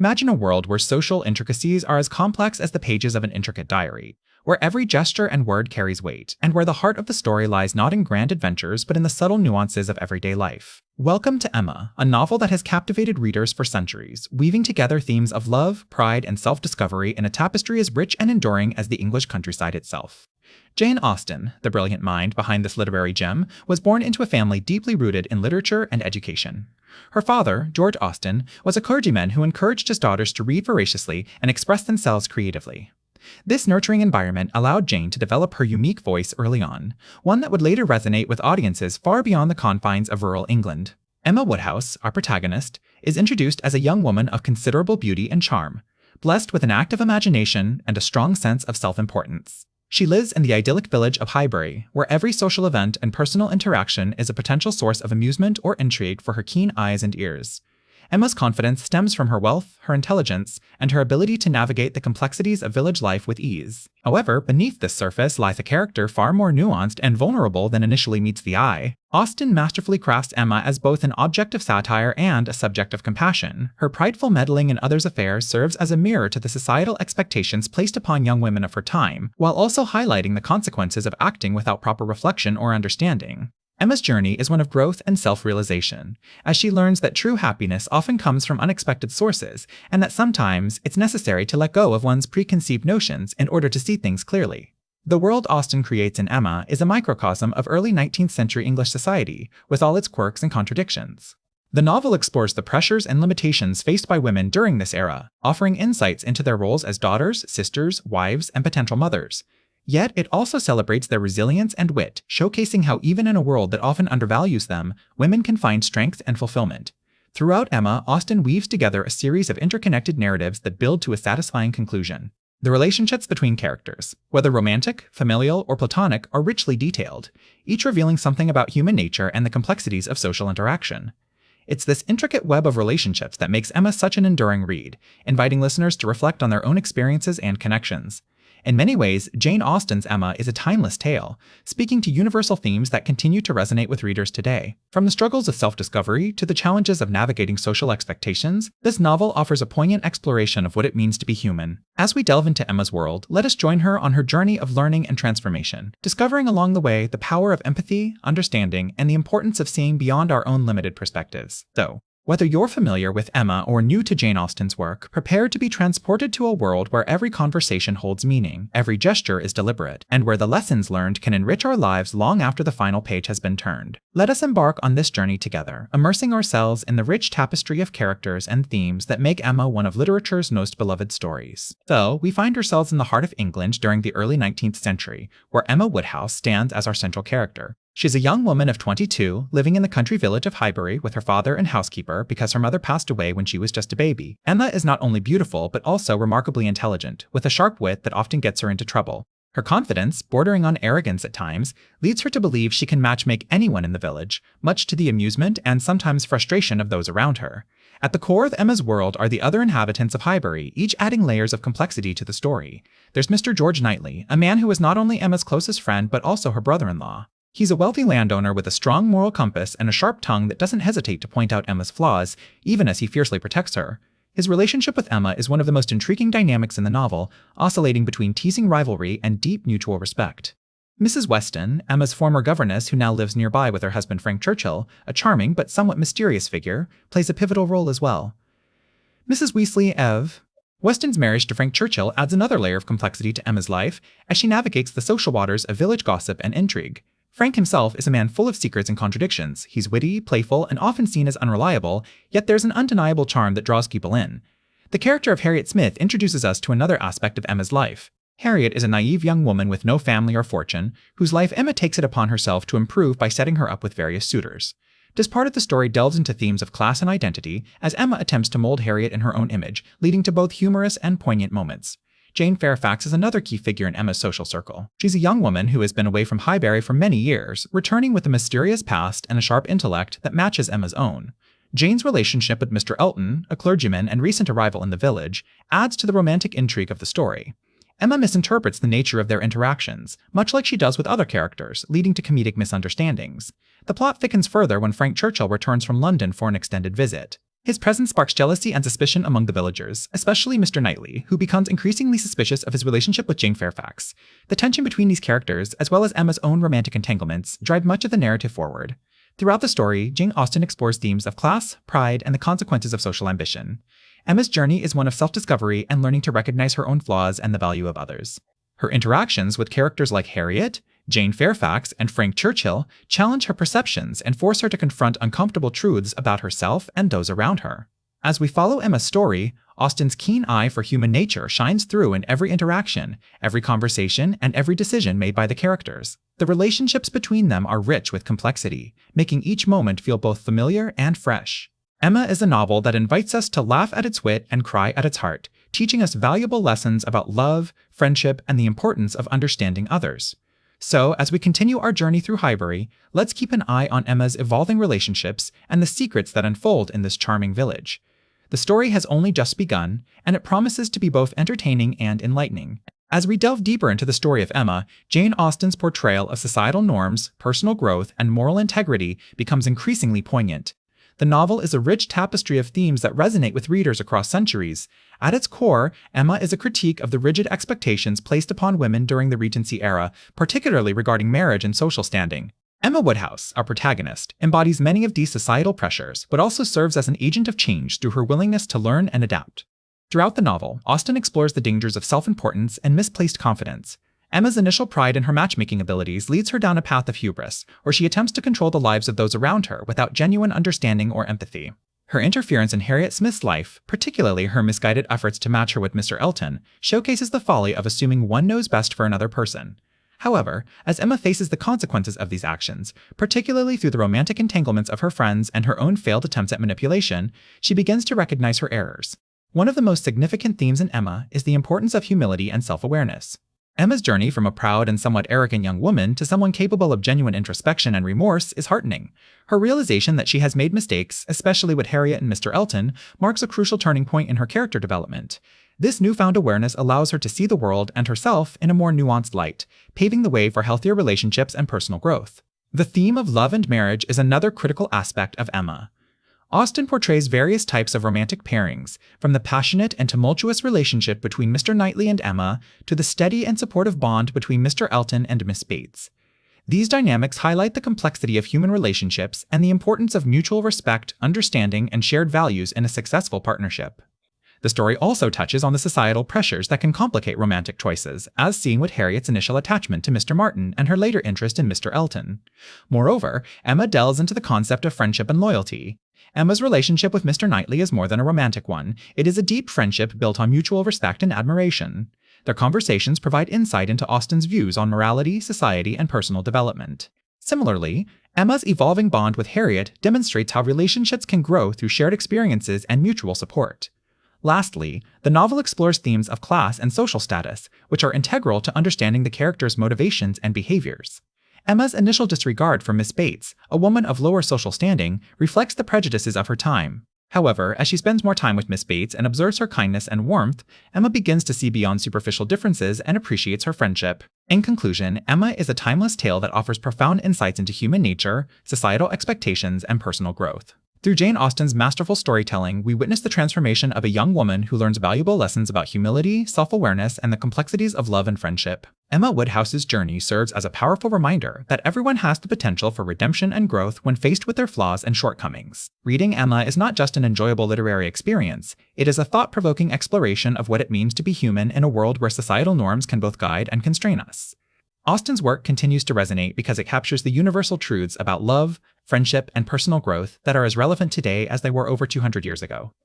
Imagine a world where social intricacies are as complex as the pages of an intricate diary, where every gesture and word carries weight, and where the heart of the story lies not in grand adventures but in the subtle nuances of everyday life. Welcome to Emma, a novel that has captivated readers for centuries, weaving together themes of love, pride, and self-discovery in a tapestry as rich and enduring as the English countryside itself. Jane Austen, the brilliant mind behind this literary gem, was born into a family deeply rooted in literature and education. Her father, George Austen, was a clergyman who encouraged his daughters to read voraciously and express themselves creatively. This nurturing environment allowed Jane to develop her unique voice early on, one that would later resonate with audiences far beyond the confines of rural England. Emma Woodhouse, our protagonist, is introduced as a young woman of considerable beauty and charm, blessed with an active imagination and a strong sense of self-importance. She lives in the idyllic village of Highbury, where every social event and personal interaction is a potential source of amusement or intrigue for her keen eyes and ears. Emma's confidence stems from her wealth, her intelligence, and her ability to navigate the complexities of village life with ease. However, beneath this surface lies a character far more nuanced and vulnerable than initially meets the eye. Austen masterfully crafts Emma as both an object of satire and a subject of compassion. Her prideful meddling in others' affairs serves as a mirror to the societal expectations placed upon young women of her time, while also highlighting the consequences of acting without proper reflection or understanding. Emma's journey is one of growth and self-realization, as she learns that true happiness often comes from unexpected sources, and that sometimes it's necessary to let go of one's preconceived notions in order to see things clearly. The world Austen creates in Emma is a microcosm of early 19th century English society, with all its quirks and contradictions. The novel explores the pressures and limitations faced by women during this era, offering insights into their roles as daughters, sisters, wives, and potential mothers. Yet, it also celebrates their resilience and wit, showcasing how even in a world that often undervalues them, women can find strength and fulfillment. Throughout Emma, Austen weaves together a series of interconnected narratives that build to a satisfying conclusion. The relationships between characters, whether romantic, familial, or platonic, are richly detailed, each revealing something about human nature and the complexities of social interaction. It's this intricate web of relationships that makes Emma such an enduring read, inviting listeners to reflect on their own experiences and connections. In many ways, Jane Austen's Emma is a timeless tale, speaking to universal themes that continue to resonate with readers today. From the struggles of self-discovery to the challenges of navigating social expectations, this novel offers a poignant exploration of what it means to be human. As we delve into Emma's world, let us join her on her journey of learning and transformation, discovering along the way the power of empathy, understanding, and the importance of seeing beyond our own limited perspectives. So, whether you're familiar with Emma or new to Jane Austen's work, prepare to be transported to a world where every conversation holds meaning, every gesture is deliberate, and where the lessons learned can enrich our lives long after the final page has been turned. Let us embark on this journey together, immersing ourselves in the rich tapestry of characters and themes that make Emma one of literature's most beloved stories. So, we find ourselves in the heart of England during the early 19th century, where Emma Woodhouse stands as our central character. She's a young woman of 22, living in the country village of Highbury with her father and housekeeper because her mother passed away when she was just a baby. Emma is not only beautiful, but also remarkably intelligent, with a sharp wit that often gets her into trouble. Her confidence, bordering on arrogance at times, leads her to believe she can matchmake anyone in the village, much to the amusement and sometimes frustration of those around her. At the core of Emma's world are the other inhabitants of Highbury, each adding layers of complexity to the story. There's Mr. George Knightley, a man who is not only Emma's closest friend but also her brother-in-law. He's a wealthy landowner with a strong moral compass and a sharp tongue that doesn't hesitate to point out Emma's flaws, even as he fiercely protects her. His relationship with Emma is one of the most intriguing dynamics in the novel, oscillating between teasing rivalry and deep mutual respect. Mrs. Weston, Emma's former governess who now lives nearby with her husband Frank Churchill, a charming but somewhat mysterious figure, plays a pivotal role as well. Mrs. Weasley Ev. Weston's marriage to Frank Churchill adds another layer of complexity to Emma's life as she navigates the social waters of village gossip and intrigue. Frank himself is a man full of secrets and contradictions. He's witty, playful, and often seen as unreliable, yet there's an undeniable charm that draws people in. The character of Harriet Smith introduces us to another aspect of Emma's life. Harriet is a naive young woman with no family or fortune, whose life Emma takes it upon herself to improve by setting her up with various suitors. This part of the story delves into themes of class and identity, as Emma attempts to mold Harriet in her own image, leading to both humorous and poignant moments. Jane Fairfax is another key figure in Emma's social circle. She's a young woman who has been away from Highbury for many years, returning with a mysterious past and a sharp intellect that matches Emma's own. Jane's relationship with Mr. Elton, a clergyman and recent arrival in the village, adds to the romantic intrigue of the story. Emma misinterprets the nature of their interactions, much like she does with other characters, leading to comedic misunderstandings. The plot thickens further when Frank Churchill returns from London for an extended visit. His presence sparks jealousy and suspicion among the villagers, especially Mr. Knightley, who becomes increasingly suspicious of his relationship with Jane Fairfax. The tension between these characters, as well as Emma's own romantic entanglements, drive much of the narrative forward. Throughout the story, Jane Austen explores themes of class, pride, and the consequences of social ambition. Emma's journey is one of self-discovery and learning to recognize her own flaws and the value of others. Her interactions with characters like Harriet, Jane Fairfax, and Frank Churchill challenge her perceptions and force her to confront uncomfortable truths about herself and those around her. As we follow Emma's story, Austen's keen eye for human nature shines through in every interaction, every conversation, and every decision made by the characters. The relationships between them are rich with complexity, making each moment feel both familiar and fresh. Emma is a novel that invites us to laugh at its wit and cry at its heart, teaching us valuable lessons about love, friendship, and the importance of understanding others. So, as we continue our journey through Highbury, let's keep an eye on Emma's evolving relationships and the secrets that unfold in this charming village. The story has only just begun, and it promises to be both entertaining and enlightening. As we delve deeper into the story of Emma, Jane Austen's portrayal of societal norms, personal growth, and moral integrity becomes increasingly poignant. The novel is a rich tapestry of themes that resonate with readers across centuries. At its core, Emma is a critique of the rigid expectations placed upon women during the Regency era, particularly regarding marriage and social standing. Emma Woodhouse, our protagonist, embodies many of these societal pressures, but also serves as an agent of change through her willingness to learn and adapt. Throughout the novel, Austen explores the dangers of self-importance and misplaced confidence. Emma's initial pride in her matchmaking abilities leads her down a path of hubris, where she attempts to control the lives of those around her without genuine understanding or empathy. Her interference in Harriet Smith's life, particularly her misguided efforts to match her with Mr. Elton, showcases the folly of assuming one knows best for another person. However, as Emma faces the consequences of these actions, particularly through the romantic entanglements of her friends and her own failed attempts at manipulation, she begins to recognize her errors. One of the most significant themes in Emma is the importance of humility and self-awareness. Emma's journey from a proud and somewhat arrogant young woman to someone capable of genuine introspection and remorse is heartening. Her realization that she has made mistakes, especially with Harriet and Mr. Elton, marks a crucial turning point in her character development. This newfound awareness allows her to see the world and herself in a more nuanced light, paving the way for healthier relationships and personal growth. The theme of love and marriage is another critical aspect of Emma. Austen portrays various types of romantic pairings, from the passionate and tumultuous relationship between Mr. Knightley and Emma to the steady and supportive bond between Mr. Elton and Miss Bates. These dynamics highlight the complexity of human relationships and the importance of mutual respect, understanding, and shared values in a successful partnership. The story also touches on the societal pressures that can complicate romantic choices, as seen with Harriet's initial attachment to Mr. Martin and her later interest in Mr. Elton. Moreover, Emma delves into the concept of friendship and loyalty. Emma's relationship with Mr. Knightley is more than a romantic one. It is a deep friendship built on mutual respect and admiration. Their conversations provide insight into Austen's views on morality, society, and personal development. Similarly, Emma's evolving bond with Harriet demonstrates how relationships can grow through shared experiences and mutual support. Lastly, the novel explores themes of class and social status, which are integral to understanding the characters' motivations and behaviors. Emma's initial disregard for Miss Bates, a woman of lower social standing, reflects the prejudices of her time. However, as she spends more time with Miss Bates and observes her kindness and warmth, Emma begins to see beyond superficial differences and appreciates her friendship. In conclusion, Emma is a timeless tale that offers profound insights into human nature, societal expectations, and personal growth. Through Jane Austen's masterful storytelling, we witness the transformation of a young woman who learns valuable lessons about humility, self-awareness, and the complexities of love and friendship. Emma Woodhouse's journey serves as a powerful reminder that everyone has the potential for redemption and growth when faced with their flaws and shortcomings. Reading Emma is not just an enjoyable literary experience, it is a thought-provoking exploration of what it means to be human in a world where societal norms can both guide and constrain us. Austen's work continues to resonate because it captures the universal truths about love, friendship, and personal growth that are as relevant today as they were over 200 years ago.